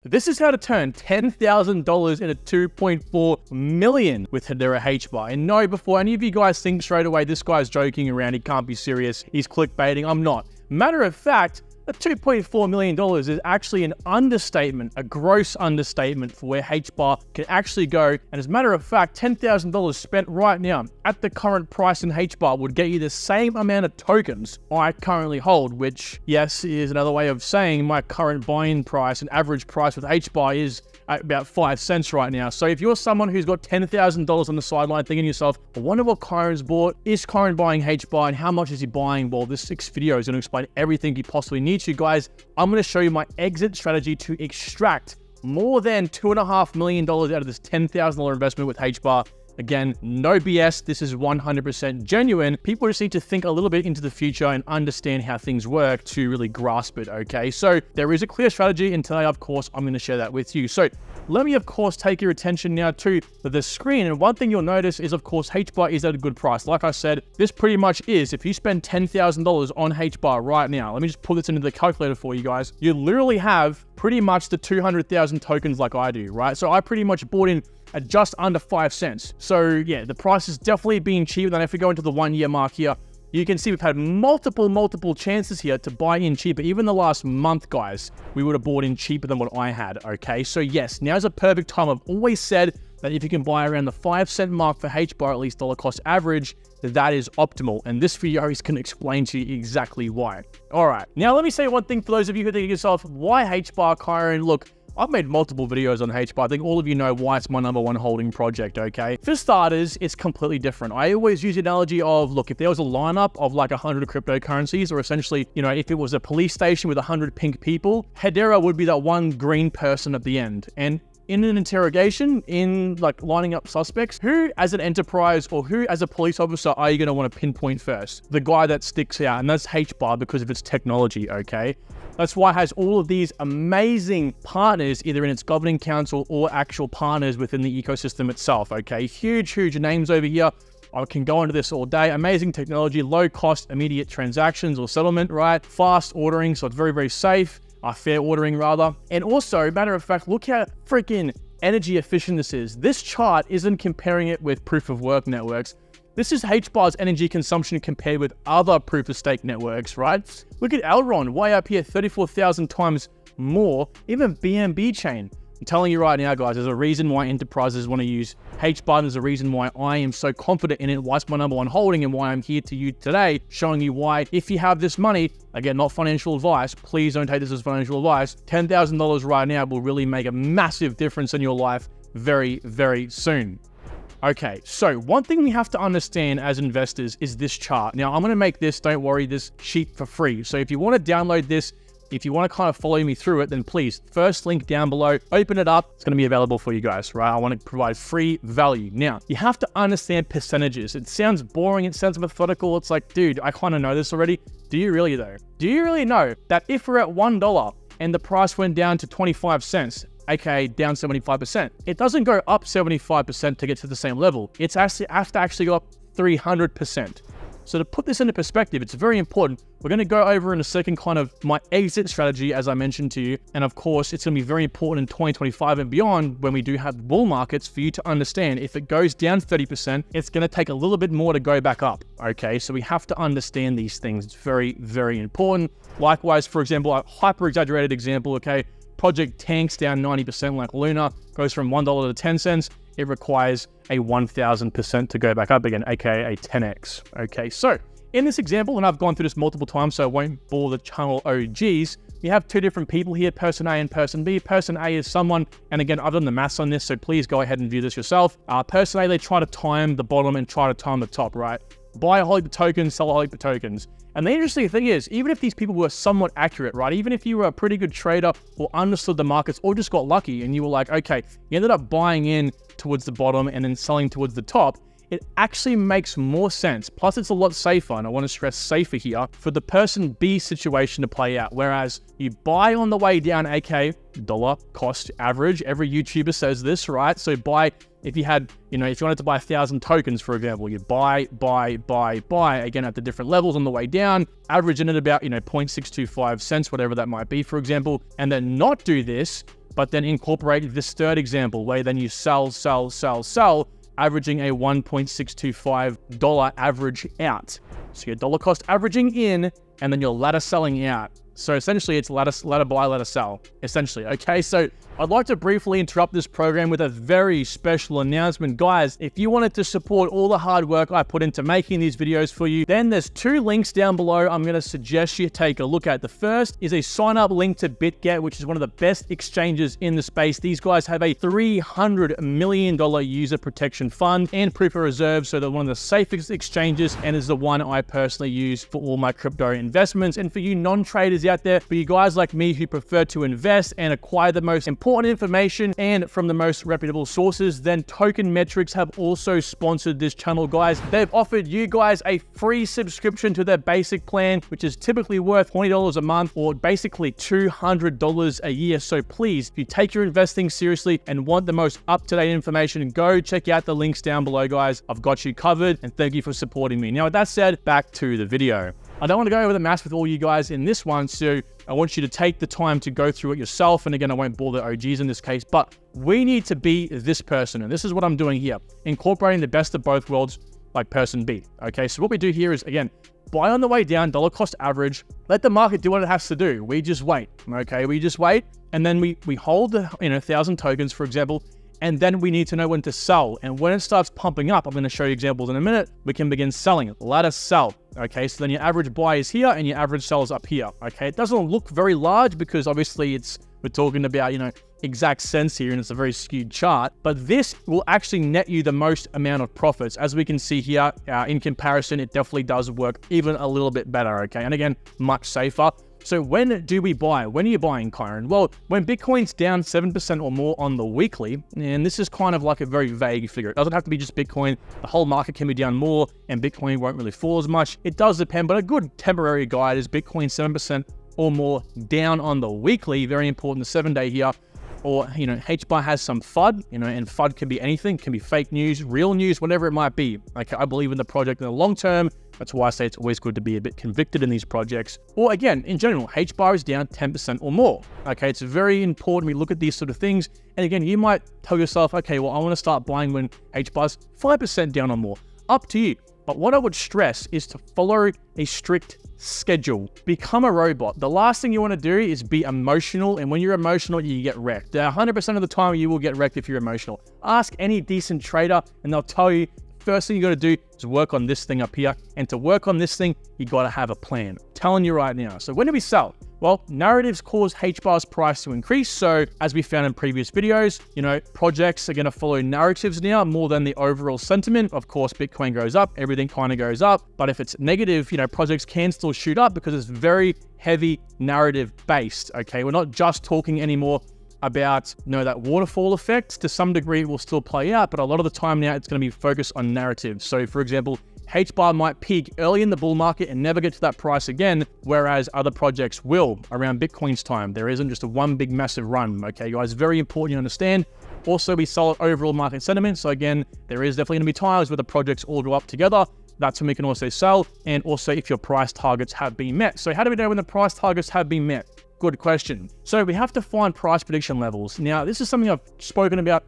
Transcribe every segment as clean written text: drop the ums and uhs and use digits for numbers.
This is how to turn $10,000 into $2.4 million with Hedera HBAR. And no, before any of you guys think straight away, this guy's joking around, he can't be serious, he's clickbaiting, I'm not. Matter of fact, the $2.4 million is actually an understatement, a gross understatement for where HBAR can actually go. And as a matter of fact, $10,000 spent right now at the current price in HBAR would get you the same amount of tokens I currently hold, which, yes, is another way of saying my current buy-in price and average price with HBAR is at about 5 cents right now. So if you're someone who's got $10,000 on the sideline thinking to yourself, I wonder what Kyron's bought, is Kyron buying HBAR and how much is he buying? Well, this 6 video is going to explain everything he possibly needs to, guys. I'm going to show you my exit strategy to extract more than $2.5 million out of this $10,000 investment with HBAR. Again, no BS. This is 100% genuine. People just need to think a little bit into the future and understand how things work to really grasp it, okay? So there is a clear strategy, and today, of course, I'm going to share that with you. So let me, of course, take your attention now to the screen. And one thing you'll notice is, of course, HBAR is at a good price. Like I said, this pretty much is, if you spend $10,000 on HBAR right now, let me just pull this into the calculator for you guys. You literally have pretty much the 200,000 tokens like I do, right? So I pretty much bought in at just under 5 cents. So yeah, the price is definitely being cheaper. Then if we go into the 1 year mark here, you can see we've had multiple chances here to buy in cheaper. Even the last month, guys, we would have bought in cheaper than what I had, okay? So yes, now's a perfect time. I've always said that if you can buy around the 5 cent mark for HBAR, at least dollar cost average, that is optimal. And this video is going to explain to you exactly why. All right, now let me say one thing for those of you who think to yourself, why HBAR, Kyron? Look, I've made multiple videos on HBAR. I think all of you know why it's my #1 holding project, okay? For starters, it's completely different. I always use the analogy of, look, if there was a lineup of like 100 cryptocurrencies, or essentially, you know, if it was a police station with 100 pink people, Hedera would be that one green person at the end. And in an interrogation, in like lining up suspects, who as an enterprise or who as a police officer are you going to want to pinpoint first? The guy that sticks out, and that's HBAR because of its technology, okay? That's why it has all of these amazing partners, either in its governing council or actual partners within the ecosystem itself, okay? Huge names over here. I can go into this all day. Amazing technology, low cost, immediate transactions or settlement, right? Fast ordering, so it's very safe. Fair ordering rather. And also, matter of fact, look how freaking energy efficient this is. This chart isn't comparing it with proof of work networks. This is HBAR's energy consumption compared with other proof of stake networks, right? Look at Elrond, way up here, 34,000 times more, even BNB chain. I'm telling you right now, guys, there's a reason why enterprises want to use HBAR. There's a reason why I am so confident in it, why it's my #1 holding, and why I'm here to you today, showing you why, if you have this money, again, not financial advice, please don't take this as financial advice, $10,000 right now will really make a massive difference in your life very soon. Okay, so one thing we have to understand as investors is this chart. Now, I'm going to make this, don't worry, this sheet for free. So if you want to download this, if you want to kind of follow me through it, then please, first link down below, open it up. It's going to be available for you guys, right? I want to provide free value. Now, you have to understand percentages. It sounds boring. It sounds methodical. It's like, dude, I kind of know this already. Do you really though? Do you really know that if we're at $1 and the price went down to 25 cents, aka down 75%, it doesn't go up 75% to get to the same level. It's actually have to actually go up 300%. So to put this into perspective, it's very important. We're going to go over in a second kind of my exit strategy, as I mentioned to you. And of course, it's going to be very important in 2025 and beyond when we do have bull markets for you to understand if it goes down 30%, it's going to take a little bit more to go back up. Okay, so we have to understand these things. It's very important. Likewise, for example, a hyper exaggerated example, okay, project tanks down 90% like Luna, goes from $1 to 10 cents. It requires a 1000% to go back up again, aka a 10x. Okay, so in this example, and I've gone through this multiple times, so I won't bore the channel OGs, we have two different people here, person A and person B. Person A is someone, and again, I've done the maths on this, so please go ahead and view this yourself. Person A, they try to time the bottom and try to time the top, right? Buy a whole heap of tokens, sell a whole heap of tokens. And the interesting thing is, even if these people were somewhat accurate, right? Even if you were a pretty good trader or understood the markets or just got lucky and you were like, okay, you ended up buying in towards the bottom and then selling towards the top, it actually makes more sense. Plus, it's a lot safer, and I want to stress safer here, for the person B situation to play out. Whereas you buy on the way down, aka dollar cost average. Every YouTuber says this, right? So buy, if you had, you know, if you wanted to buy 1,000 tokens, for example, you buy, again, at the different levels on the way down, averaging at about, you know, 0.625 cents, whatever that might be, for example, and then not do this, but then incorporate this third example where then you sell, averaging a $1.625 average out. So your dollar cost averaging in, and then your ladder selling out. So essentially it's ladder buy, ladder sell, essentially, okay? So I'd like to briefly interrupt this program with a very special announcement. Guys, if you wanted to support all the hard work I put into making these videos for you, then there's 2 links down below I'm gonna suggest you take a look at. The first is a sign up link to BitGet, which is one of the best exchanges in the space. These guys have a $300 million user protection fund and proof of reserve, so they're one of the safest exchanges and is the one I personally use for all my crypto investments. And for you non-traders out there, for you guys like me who prefer to invest and acquire the most important information and from the most reputable sources, then Token Metrics have also sponsored this channel, guys. They've offered you guys a free subscription to their basic plan, which is typically worth $20 a month or basically $200 a year. So please, if you take your investing seriously and want the most up-to-date information, go check out the links down below, guys. I've got you covered, and thank you for supporting me. Now, with that said, back to the video. I don't want to go over the maths with all you guys in this one, so I want you to take the time to go through it yourself. And again, I won't bore the OGs in this case, but we need to be this person. And this is what I'm doing here, incorporating the best of both worlds like person B. Okay, so what we do here is, again, buy on the way down, dollar cost average, let the market do what it has to do. We just wait, okay? We just wait, and then we hold, 1,000 tokens, for example, and then we need to know when to sell. And when it starts pumping up, I'm going to show you examples in a minute, we can begin selling. Ladder sell. Okay, so then your average buy is here and your average sell is up here. Okay, it doesn't look very large because obviously we're talking about, exact cents here and it's a very skewed chart, but this will actually net you the most amount of profits. As we can see here, in comparison, it definitely does work even a little bit better. Okay, and again, much safer. So when do we buy? When are you buying, Kyron? Well, when Bitcoin's down 7% or more on the weekly, and this is kind of like a very vague figure. It doesn't have to be just Bitcoin. The whole market can be down more and Bitcoin won't really fall as much. It does depend, but a good temporary guide is Bitcoin 7% or more down on the weekly. Very important, the 7-day here. Or, HBAR has some FUD, and FUD can be anything, can be fake news, real news, whatever it might be. Okay, I believe in the project in the long term. That's why I say it's always good to be a bit convicted in these projects. Or again, in general, HBAR is down 10% or more. Okay, it's very important we look at these sort of things. And again, you might tell yourself, okay, well, I want to start buying when HBAR's 5% down or more. Up to you. But what I would stress is to follow a strict schedule. Become a robot. The last thing you want to do is be emotional, and when you're emotional, you get wrecked. 100% of the time, you will get wrecked if you're emotional. Ask any decent trader, and they'll tell you, first thing you got to do is work on this thing up here, and to work on this thing, you got to have a plan. I'm telling you right now. So when do we sell? Well, narratives cause HBAR's price to increase. So as we found in previous videos, projects are going to follow narratives now more than the overall sentiment. Of course, Bitcoin goes up, everything kind of goes up. But if it's negative, projects can still shoot up because it's very heavy narrative based. Okay, we're not just talking anymore about that waterfall effect. To some degree it will still play out, but a lot of the time now it's going to be focused on narrative. So for example, HBAR might peak early in the bull market and never get to that price again, whereas other projects will around Bitcoin's time. There isn't just a one big massive run. Okay, guys, very important you understand. Also, we solid overall market sentiment. So again, there is definitely going to be times where the projects all go up together. That's when we can also sell, and also if your price targets have been met. So how do we know when the price targets have been met? Good question. So we have to find price prediction levels. Now, this is something I've spoken about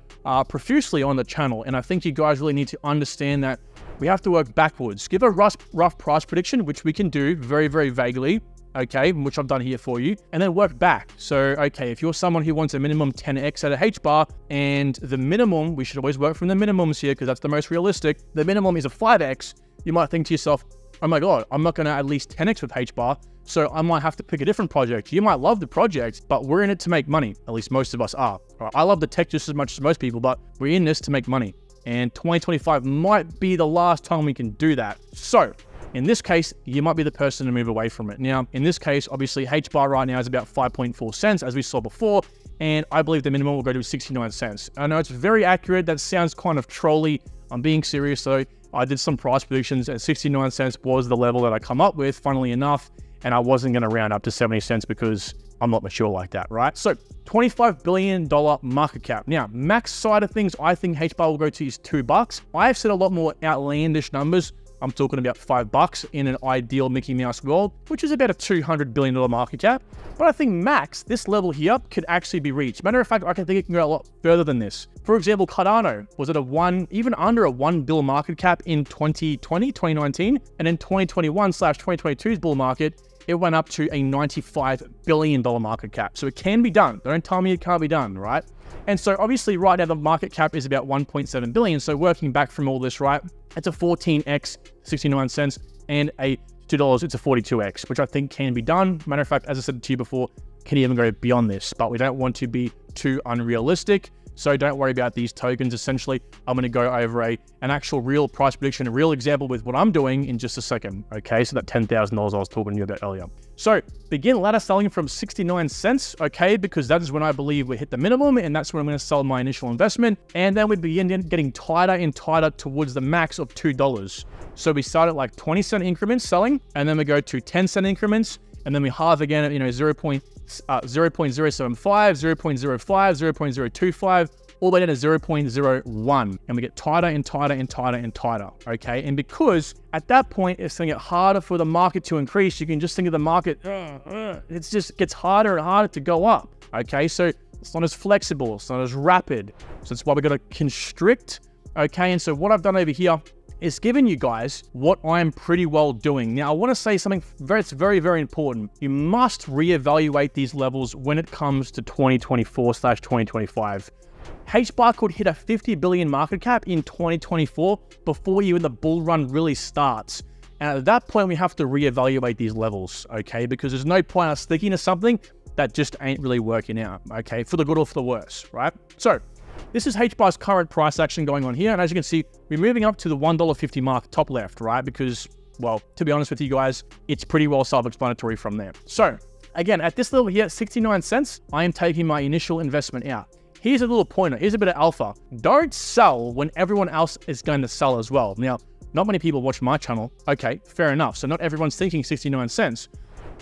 profusely on the channel, and I think you guys really need to understand that we have to work backwards. Give a rough price prediction, which we can do very, very vaguely, okay, which I've done here for you, and then work back. So, okay, if you're someone who wants a minimum 10x at a HBAR, and the minimum, we should always work from the minimums here because that's the most realistic. The minimum is a 5x. You might think to yourself, oh my God, I'm not going to at least 10x with HBAR, so I might have to pick a different project. You might love the project, but we're in it to make money. At least most of us are. I love the tech just as much as most people, but we're in this to make money. And 2025 might be the last time we can do that. So in this case, you might be the person to move away from it. Now, in this case, obviously HBAR right now is about 5.4 cents, as we saw before. And I believe the minimum will go to 69 cents. I know it's very accurate. That sounds kind of trolly. I'm being serious though. I did some price predictions and 69 cents was the level that I come up with, funnily enough, and I wasn't going to round up to 70 cents because I'm not mature like that, right? So $25 billion market cap. Now, max side of things, I think HBAR will go to is $2. I've said a lot more outlandish numbers. I'm talking about $5 in an ideal Mickey Mouse world, which is about a $200 billion market cap. But I think max, this level here, could actually be reached. Matter of fact, I can think it can go a lot further than this. For example, Cardano was at even under a $1 billion market cap in 2019, and in 2021/2022's bull market, it went up to a $95 billion market cap. So it can be done. Don't tell me it can't be done, right? And so obviously right now the market cap is about 1.7 billion. So working back from all this, right, it's a 14x, 69 cents, and a $2, it's a 42x, which I think can be done. Matter of fact, as I said to you before, can even go beyond this, but we don't want to be too unrealistic. So don't worry about these tokens. Essentially, I'm going to go over an actual real price prediction, a real example with what I'm doing in just a second. Okay, so that $10,000 I was talking to you about earlier. So begin ladder selling from 69 cents, okay, because that is when I believe we hit the minimum, and that's when I'm going to sell my initial investment. And then we begin getting tighter and tighter towards the max of $2. So we start at like 20-cent increments selling, and then we go to 10-cent increments, and then we halve again at 0.075, 0.05, 0.025, all the way down to 0.01. And we get tighter and tighter and tighter and tighter, okay? And because at that point, it's going to get harder for the market to increase. You can just think of the market, it just gets harder and harder to go up, okay? So it's not as flexible, it's not as rapid. So that's why we've got to constrict, okay? And so what I've done over here is given you guys what I'm pretty well doing. Now, I want to say something that's very, very important. You must reevaluate these levels when it comes to 2024/2025. HBAR could hit a 50 billion market cap in 2024 before even the bull run really starts. And at that point, we have to reevaluate these levels, okay? Because there's no point us sticking to something that just ain't really working out, okay? For the good or for the worse, right? So this is HBAR's current price action going on here. And as you can see, we're moving up to the $1.50 mark, top left, right? Because, well, to be honest with you guys, it's pretty well self-explanatory from there. So again, at this level here, 69 cents, I am taking my initial investment out. Here's a little pointer. Here's a bit of alpha. Don't sell when everyone else is going to sell as well. Now, not many people watch my channel. Okay, fair enough. So not everyone's thinking 69 cents.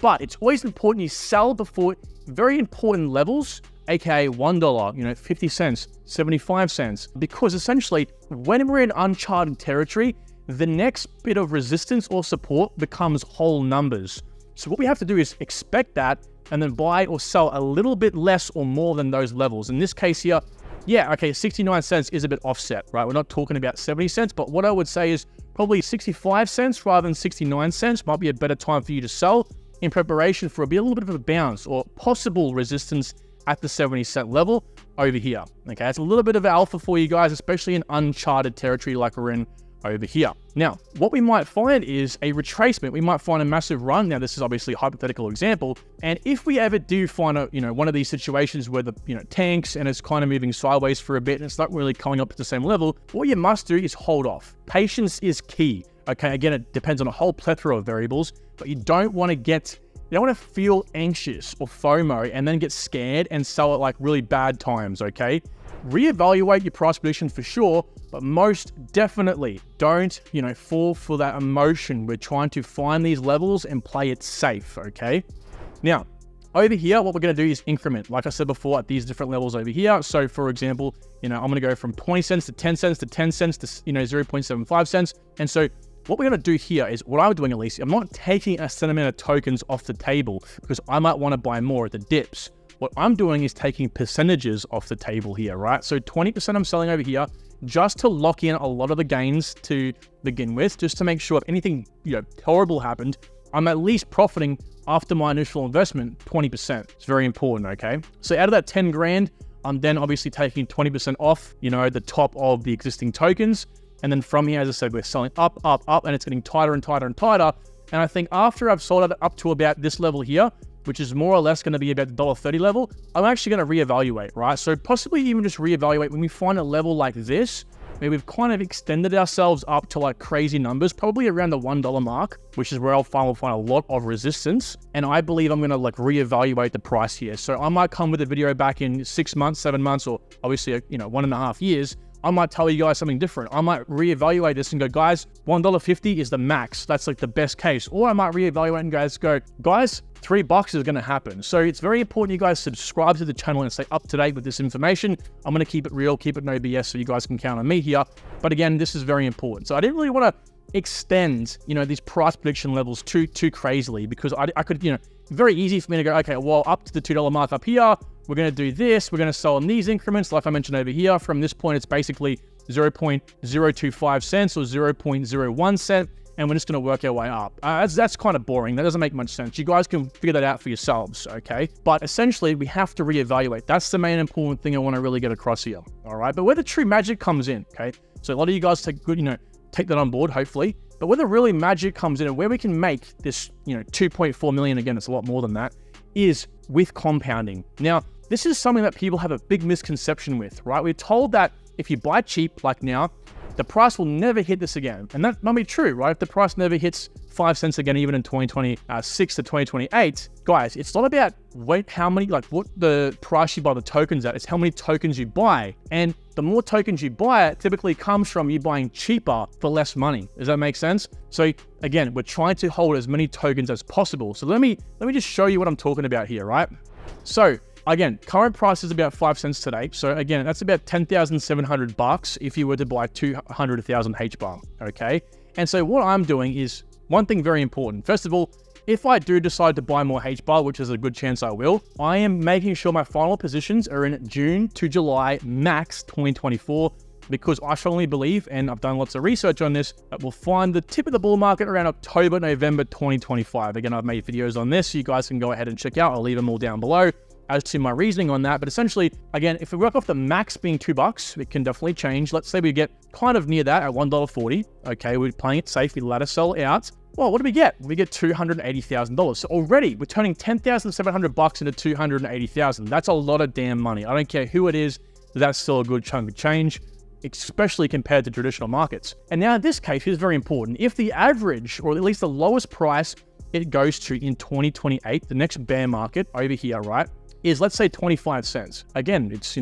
But it's always important you sell before very important levels, aka $1, 50 cents, 75 cents. Because essentially, when we're in uncharted territory, the next bit of resistance or support becomes whole numbers. So what we have to do is expect that and then buy or sell a little bit less or more than those levels. In this case here, yeah, okay, 69 cents is a bit offset, right? We're not talking about 70 cents, but what I would say is probably 65 cents rather than 69 cents might be a better time for you to sell in preparation for a little bit of a bounce or possible resistance at the 70-cent level over here. Okay, it's a little bit of alpha for you guys, especially in uncharted territory like we're in over here. Now, what we might find is a retracement. We might find a massive run. Now, this is obviously a hypothetical example. And if we ever do find one of these situations where the tanks and it's kind of moving sideways for a bit and it's not really coming up to the same level, what you must do is hold off. Patience is key. Okay, again, it depends on a whole plethora of variables, but you don't want to feel anxious or FOMO and then get scared and sell at like really bad times, okay? Reevaluate your price prediction for sure, but most definitely don't, fall for that emotion. We're trying to find these levels and play it safe, okay? Now, over here, what we're going to do is increment, like I said before, at these different levels over here. So for example, I'm going to go from 20 cents to 10 cents to 10 cents to, 0.75 cents. And so what we're going to do here is, what I'm doing at least, I'm not taking a set amount of tokens off the table because I might want to buy more at the dips. What I'm doing is taking percentages off the table here, right? So 20% I'm selling over here just to lock in a lot of the gains to begin with, just to make sure if anything horrible happened, I'm at least profiting after my initial investment 20%. It's very important, okay? So out of that 10 grand, I'm then obviously taking 20% off, the top of the existing tokens. And then from here, as I said, we're selling up, up, up, and it's getting tighter and tighter and tighter. And I think after I've sold it up to about this level here, which is more or less going to be about the $1.30 level, I'm actually going to reevaluate, right? So possibly even just reevaluate when we find a level like this, where we've kind of extended ourselves up to like crazy numbers, probably around the $1 mark, which is where we'll find a lot of resistance. And I believe I'm going to reevaluate the price here. So I might come with a video back in 6 months, 7 months, or obviously, 1.5 years. I might tell you guys something different. I might reevaluate this and go, guys, $1.50 is the max. That's like the best case. Or I might reevaluate and guys, $3 is going to happen. So it's very important you guys subscribe to the channel and stay up to date with this information. I'm going to keep it real, keep it no BS, so you guys can count on me here. But again, this is very important. So I didn't really want to extend, these price prediction levels too crazily, because I could, very easy for me to go, okay, well, up to the $2 mark up here, we're going to do this. We're going to sell in these increments. Like I mentioned over here, from this point, it's basically 0.025 cents or 0.01 cent. And we're just going to work our way up. That's kind of boring. That doesn't make much sense. You guys can figure that out for yourselves, okay? But essentially, we have to reevaluate. That's the main important thing I want to really get across here, all right? But where the true magic comes in, okay? So a lot of you guys take that on board, hopefully. But where the really magic comes in and where we can make this, 2.4 million, again, it's a lot more than that, is with compounding. Now, this is something that people have a big misconception with, right? We're told that if you buy cheap, like now, the price will never hit this again. And that might be true, right? If the price never hits 5 cents again, even in 2026 to 2028, guys, it's not about what the price you buy the tokens at, it's how many tokens you buy. And the more tokens you buy, it typically comes from you buying cheaper for less money. Does that make sense? So again, we're trying to hold as many tokens as possible. So let me just show you what I'm talking about here, right? So again, current price is about 5 cents today. So again, that's about $10,700 if you were to buy 200,000 HBAR, okay? And so what I'm doing is one thing very important. First of all, if I do decide to buy more HBAR, which is a good chance I will, I am making sure my final positions are in June to July max 2024, because I strongly believe, and I've done lots of research on this, that we'll find the tip of the bull market around October, November 2025. Again, I've made videos on this, so you guys can go ahead and check out. I'll leave them all down below as to my reasoning on that. But essentially, again, if we work off the max being $2, it can definitely change. Let's say we get kind of near that at $1.40. Okay, we're playing it safe. We ladder sell out. Well, what do we get? We get $280,000. So already we're turning $10,700 into $280,000. That's a lot of damn money. I don't care who it is. That's still a good chunk of change, especially compared to traditional markets. And now in this case, here's very important. If the average, or at least the lowest price it goes to in 2028, the next bear market over here, right, is, let's say, 25 cents. Again, it's,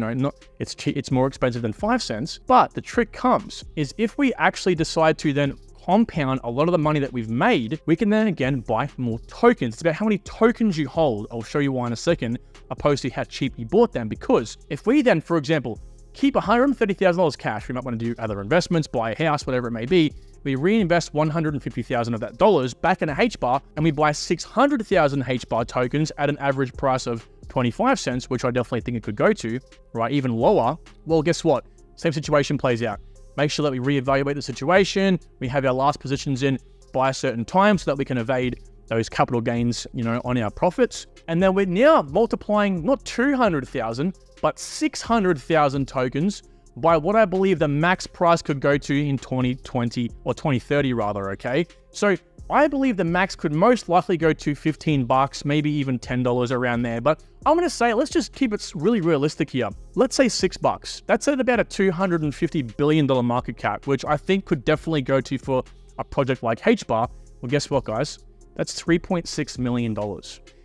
it's more expensive than 5 cents. But the trick comes is if we actually decide to then compound a lot of the money that we've made, we can then again buy more tokens. It's about how many tokens you hold. I'll show you why in a second, opposed to how cheap you bought them. Because if we then, for example, keep $130,000 cash, we might want to do other investments, buy a house, whatever it may be. We reinvest $150,000 of that dollars back in a HBAR, and we buy 600,000 HBAR tokens at an average price of 25 cents, which I definitely think it could go to, right? Even lower. Well, guess what? Same situation plays out. Make sure that we reevaluate the situation. We have our last positions in by a certain time so that we can evade those capital gains, on our profits. And then we're now multiplying not 200,000, but 600,000 tokens by what I believe the max price could go to in 2020 or 2030 rather, okay? So I believe the max could most likely go to $15, maybe even $10 around there. But I'm going to say, let's just keep it really realistic here. Let's say $6. That's at about a $250 billion market cap, which I think could definitely go to for a project like HBAR. Well, guess what, guys? That's $3.6 million.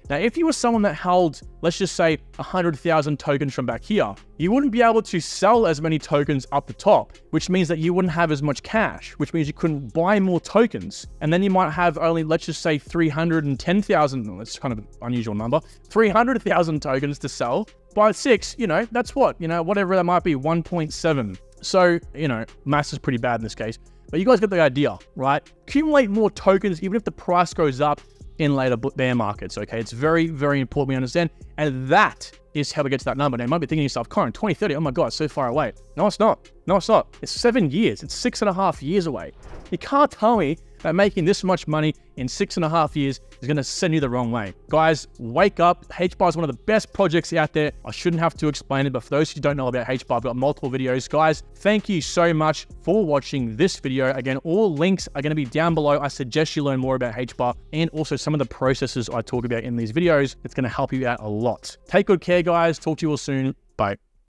Now, if you were someone that held, let's just say, 100,000 tokens from back here, you wouldn't be able to sell as many tokens up the top, which means that you wouldn't have as much cash, which means you couldn't buy more tokens. And then you might have only, let's just say, 310,000, that's kind of an unusual number, 300,000 tokens to sell. By 6, that's what, whatever that might be, 1.7. So, math is pretty bad in this case. But you guys get the idea, right? Accumulate more tokens, even if the price goes up in later bear markets, okay? It's very, very important we understand. And that is how we get to that number. Now, you might be thinking to yourself, Corin, 2030, oh my God, it's so far away. No, it's not. No, it's not. It's 7 years. It's 6.5 years away. You can't tell me that making this much money in 6.5 years is going to send you the wrong way. Guys, wake up. HBAR is one of the best projects out there. I shouldn't have to explain it, but for those who don't know about HBAR, I've got multiple videos. Guys, thank you so much for watching this video. Again, all links are going to be down below. I suggest you learn more about HBAR and also some of the processes I talk about in these videos. It's going to help you out a lot. Take good care, guys. Talk to you all soon. Bye.